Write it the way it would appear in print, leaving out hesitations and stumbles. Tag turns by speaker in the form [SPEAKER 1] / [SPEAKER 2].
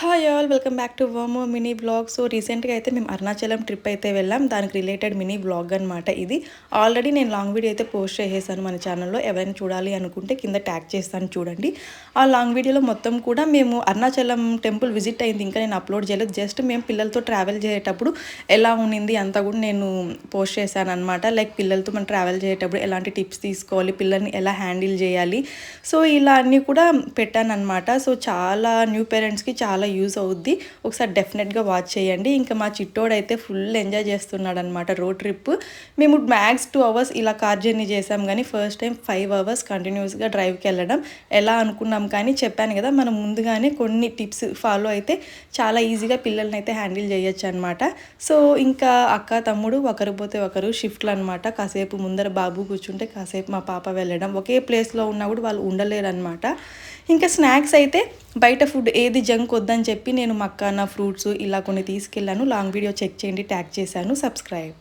[SPEAKER 1] Hi all welcome back to వర్మో mini blog. So రీసెంట్గా అయితే మేము అరుణాచలం ట్రిప్ అయితే వెళ్ళాం. దానికి రిలేటెడ్ మినీ బ్లాగ్ అనమాట ఇది. ఆల్రెడీ నేను లాంగ్ వీడియో అయితే పోస్ట్ చేసేసాను మన ఛానల్లో. ఎవరైనా చూడాలి అనుకుంటే కింద ట్యాగ్ చేస్తాను చూడండి. ఆ లాంగ్ వీడియోలో మొత్తం కూడా మేము అరుణాచలం టెంపుల్ విజిట్ అయింది, ఇంకా నేను అప్లోడ్ చేయలేదు. జస్ట్ మేము పిల్లలతో ట్రావెల్ చేసేటప్పుడు ఎలా ఉన్నింది అంతా కూడా నేను పోస్ట్ చేశాను అనమాట. లైక్ పిల్లలతో మనం ట్రావెల్ చేసేటప్పుడు ఎలాంటి టిప్స్ తీసుకోవాలి, పిల్లల్ని ఎలా హ్యాండిల్ చేయాలి, సో ఇలా అన్నీ కూడా పెట్టాను అనమాట. సో చాలా న్యూ పేరెంట్స్కి చాలా యూజ్ అవుద్ది. ఒకసారి డెఫినెట్గా వాచ్ చేయండి. ఇంకా మా చిట్టోడు అయితే ఫుల్ ఎంజాయ్ చేస్తున్నాడు అనమాట రోడ్ ట్రిప్. మేము మ్యాక్స్ 2 అవర్స్ ఇలా కార్ జర్నీ చేసాం, కానీ ఫస్ట్ టైం 5 అవర్స్ కంటిన్యూస్గా డ్రైవ్కి వెళ్ళడం ఎలా అనుకున్నాం. కానీ చెప్పాను కదా, మనం ముందుగానే కొన్ని టిప్స్ ఫాలో అయితే చాలా ఈజీగా పిల్లల్ని అయితే హ్యాండిల్ చేయొచ్చు అనమాట. సో ఇంకా అక్క తమ్ముడు ఒకరు పోతే ఒకరు షిఫ్ట్లు అనమాట. కాసేపు ముందర బాబు కూర్చుంటే కాసేపు మా పాప వెళ్ళడం, ఒకే ప్లేస్లో ఉన్నా కూడా వాళ్ళు ఉండలేరు అనమాట. ఇంకా స్నాక్స్ అయితే బయట ఫుడ్ ఏది జంక్ వద్దని చెప్పి నేను మక్కానా ఫ్రూట్స్ ఇలా కొన్ని తీసుకెళ్ళాను. లాంగ్ వీడియో చెక్ చేయండి, ట్యాగ్ చేశాను. సబ్స్క్రైబ్.